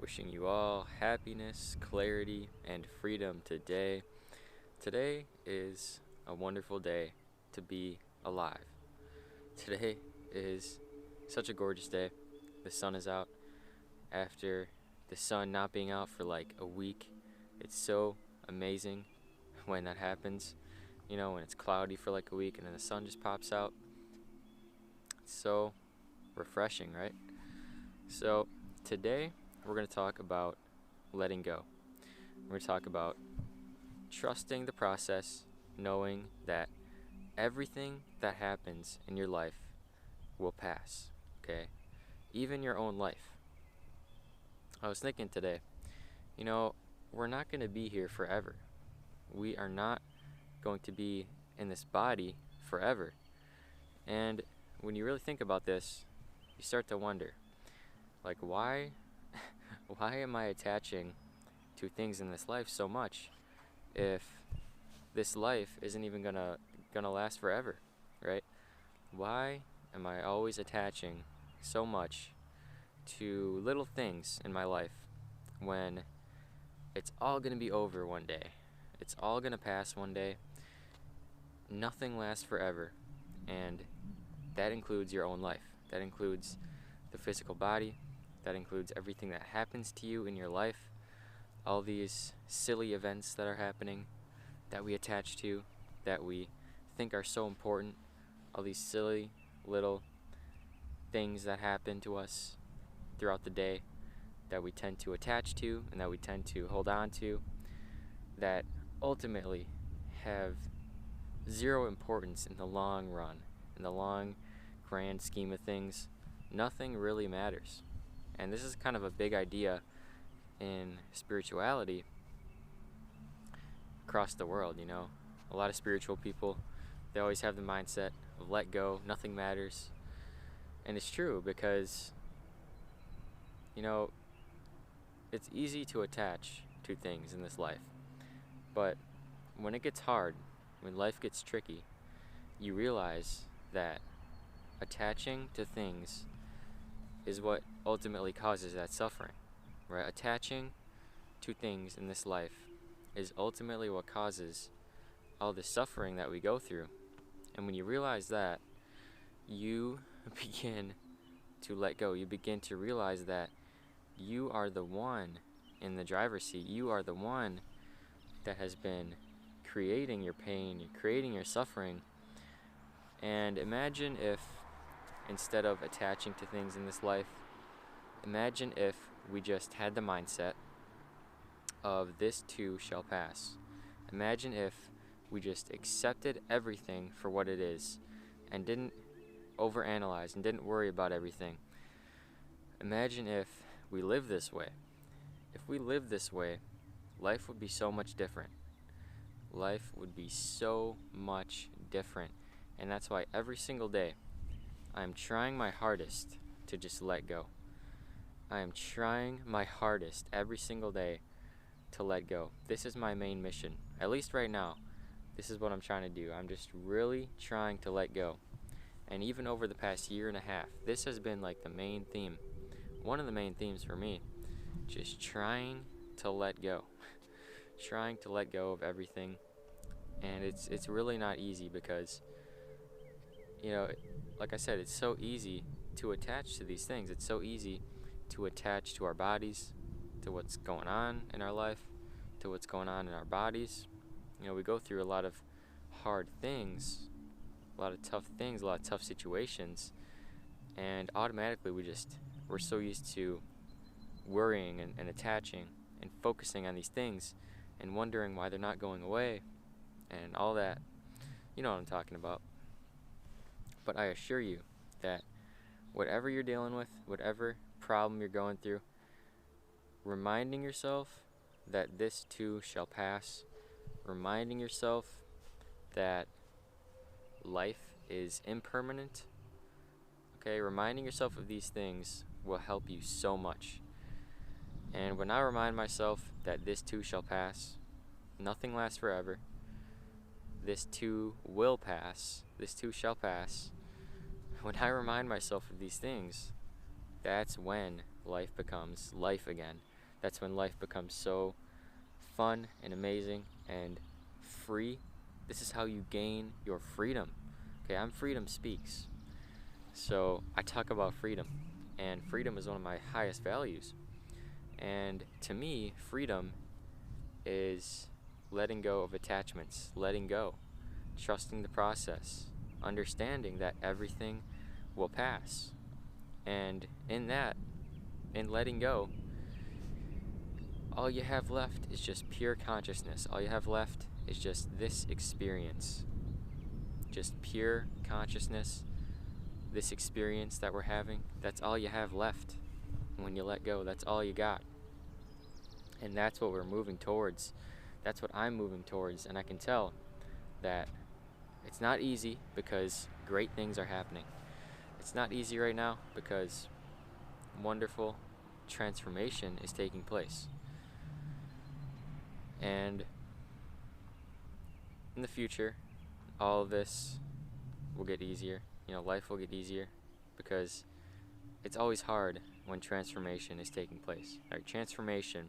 Wishing you all happiness, clarity, and freedom today. Today is a wonderful day to be alive. Today is such a gorgeous day. The sun is out. After the sun not being out for like a week, it's so amazing when that happens. When it's cloudy for like a week and then the sun just pops out. It's so refreshing, right? So, today we're going to talk about letting go. We're going to talk about trusting the process, knowing that everything that happens in your life will pass, okay? Even your own life. I was thinking today, we're not going to be here forever. We are not going to be in this body forever. And when you really think about this, you start to wonder, like, why am I attaching to things in this life so much if this life isn't even gonna last forever, right? Why am I always attaching so much to little things in my life when it's all gonna be over one day? It's all gonna pass one day. Nothing lasts forever, and that includes your own life. That includes the physical body. That includes everything that happens to you in your life. All these silly events that are happening that we attach to, that we think are so important. All these silly little things that happen to us throughout the day that we tend to attach to and that we tend to hold on to, that ultimately have zero importance in the long run. In the long, grand scheme of things, nothing really matters. And this is kind of a big idea in spirituality across the world. A lot of spiritual people, they always have the mindset of let go, nothing matters. And it's true because, it's easy to attach to things in this life. But when it gets hard, when life gets tricky, you realize that attaching to things is what ultimately causes that suffering, right? Attaching to things in this life is ultimately what causes all the suffering that we go through. And when you realize that, you begin to let go. You begin to realize that you are the one in the driver's seat. You are the one that has been creating your pain, you're creating your suffering. And imagine if, instead of attaching to things in this life, imagine if we just had the mindset of this too shall pass. Imagine if we just accepted everything for what it is and didn't overanalyze and didn't worry about everything. Imagine if we lived this way. If we lived this way, life would be so much different. Life would be so much different. And that's why every single day I'm trying my hardest to just let go. I am trying my hardest every single day to let go. This is my main mission. At least right now, this is what I'm trying to do. I'm just really trying to let go. And even over the past year and a half, this has been like the main theme. One of the main themes for me. Just trying to let go. Trying to let go of everything. And it's really not easy because, like I said, it's so easy to attach to these things. It's so easy to attach to our bodies, to what's going on in our life, to what's going on in our bodies. We go through a lot of hard things, a lot of tough things, a lot of tough situations, and automatically we're so used to worrying and attaching and focusing on these things and wondering why they're not going away and all that. You know what I'm talking about. But I assure you that whatever you're dealing with, whatever problem you're going through, reminding yourself that this too shall pass, reminding yourself that life is impermanent, okay, reminding yourself of these things will help you so much. And when I remind myself that this too shall pass, nothing lasts forever, this too will pass, this too shall pass, when I remind myself of these things, that's when life becomes life again. That's when life becomes so fun and amazing and free. This is how you gain your freedom. Okay, I'm Freedom Speaks. So I talk about freedom, and freedom is one of my highest values. And to me, freedom is letting go of attachments, letting go, trusting the process, understanding that everything will pass. And in that, in letting go, all you have left is just pure consciousness. All you have left is just this experience. Just pure consciousness, this experience that we're having. That's all you have left when you let go. That's all you got. And that's what we're moving towards. That's what I'm moving towards. And I can tell that it's not easy because great things are happening. It's not easy right now because wonderful transformation is taking place. And in the future, all of this will get easier. Life will get easier because it's always hard when transformation is taking place. Right? Transformation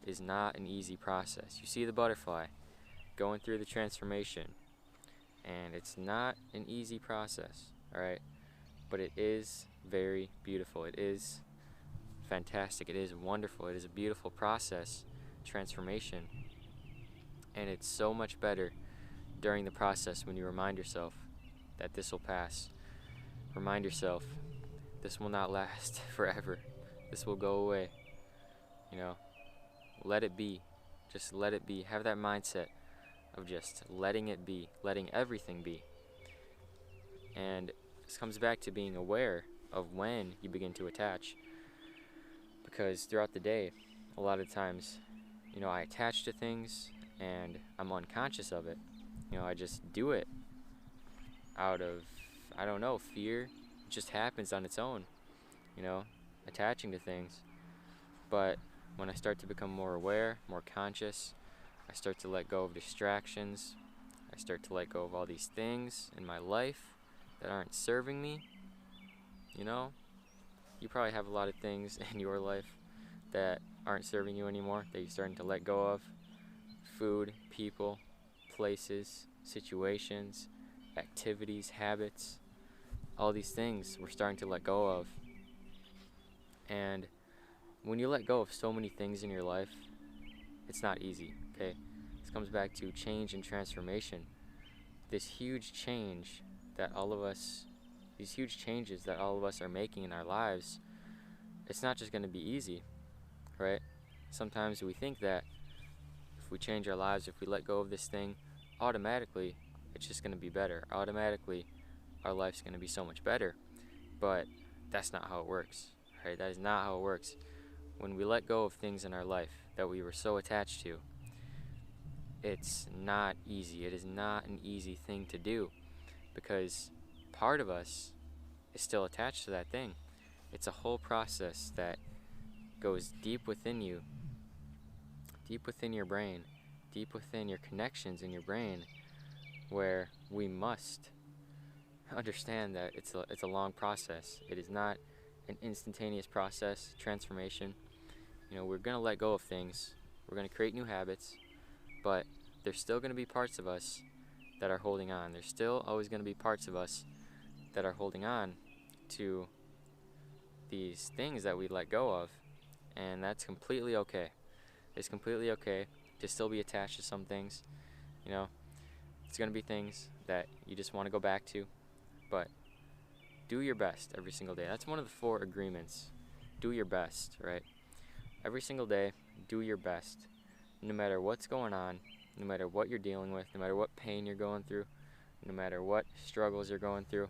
is not an easy process. You see the butterfly going through the transformation, and it's not an easy process, all right? But it is very beautiful. It is fantastic. It is wonderful. It is a beautiful process, transformation. And it's so much better during the process when you remind yourself that this will pass. Remind yourself, this will not last forever. This will go away. Let it be. Just let it be. Have that mindset of just letting it be, letting everything be. And this comes back to being aware of when you begin to attach. Because throughout the day, a lot of times, I attach to things and I'm unconscious of it. I just do it out of, fear. It just happens on its own, attaching to things. But when I start to become more aware, more conscious, I start to let go of distractions. I start to let go of all these things in my life that aren't serving me. You probably have a lot of things in your life that aren't serving you anymore, that you're starting to let go of. Food, people, places, situations, activities, habits, all these things we're starting to let go of. And when you let go of so many things in your life, it's not easy, okay? This comes back to change and transformation. This huge change that all of us, these huge changes that all of us are making in our lives, it's not just going to be easy, right? Sometimes we think that if we change our lives, if we let go of this thing, automatically it's just going to be better. Automatically our life's going to be so much better. But that's not how it works, right? That is not how it works. When we let go of things in our life that we were so attached to, it's not easy. It is not an easy thing to do because part of us is still attached to that thing. It's a whole process that goes deep within you, deep within your brain, deep within your connections in your brain, where we must understand that it's a long process. It is not an instantaneous process, transformation. We're going to let go of things. We're going to create new habits, but there's still going to be parts of us that are holding on. There's still always going to be parts of us that are holding on to these things that we let go of, and that's completely okay. It's completely okay to still be attached to some things. It's going to be things that you just want to go back to, but do your best every single day. That's one of the 4 agreements. Do your best, right? Every single day, do your best. No matter what's going on, no matter what you're dealing with, no matter what pain you're going through, no matter what struggles you're going through,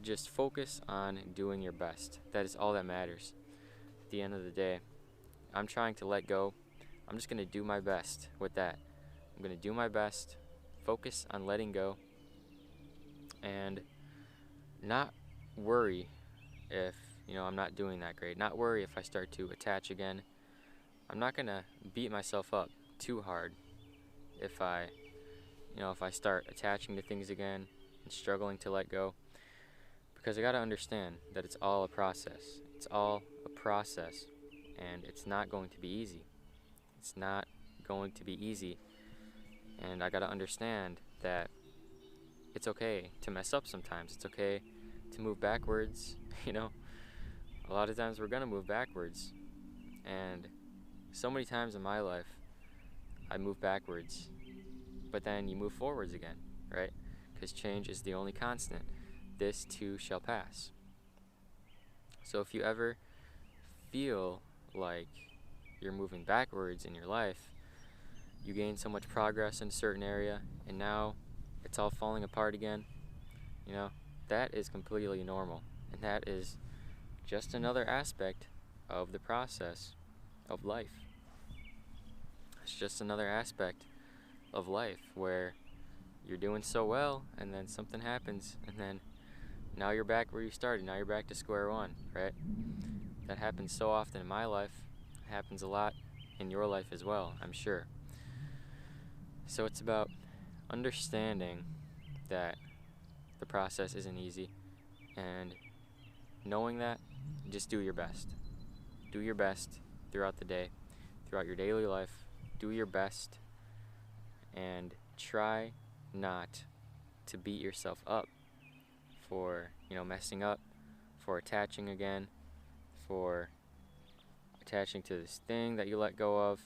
just focus on doing your best. That is all that matters. At the end of the day, I'm trying to let go. I'm just going to do my best with that. I'm going to do my best, focus on letting go, and not worry if I'm not doing that great. Not worry if I start to attach again. I'm not gonna beat myself up too hard if I start attaching to things again and struggling to let go, because I gotta understand that it's all a process. It's all a process, and it's not going to be easy. It's not going to be easy, and I gotta understand that it's okay to mess up sometimes. It's okay to move backwards. You know, a lot of times we're gonna move backwards, and so many times in my life I move backwards, but then you move forwards again, right? Because change is the only constant. This too shall pass. So if you ever feel like you're moving backwards in your life, you gain so much progress in a certain area and now it's all falling apart again, you know, that is completely normal, and that is just another aspect of the process of life. It's just another aspect of life where you're doing so well and then something happens and then now you're back where you started. Now you're back to square one, right? That happens so often in my life. It happens a lot in your life as well, I'm sure. So it's about understanding that the process isn't easy, and knowing that, just do your best. Do your best throughout the day, throughout your daily life. Do your best and try not to beat yourself up for, messing up, for attaching again, for attaching to this thing that you let go of.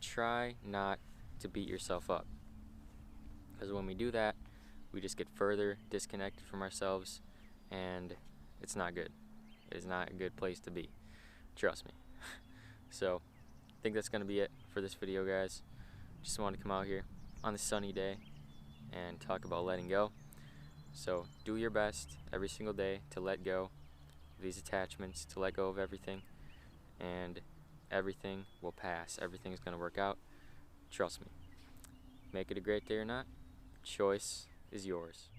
Try not to beat yourself up, because when we do that, we just get further disconnected from ourselves, and it's not good. It is not a good place to be. Trust me. So, I think that's going to be it for this video, guys. Just wanted to come out here on this sunny day and talk about letting go. So, do your best every single day to let go of these attachments, to let go of everything, and everything will pass. Everything's going to work out. Trust me. Make it a great day or not, choice is yours.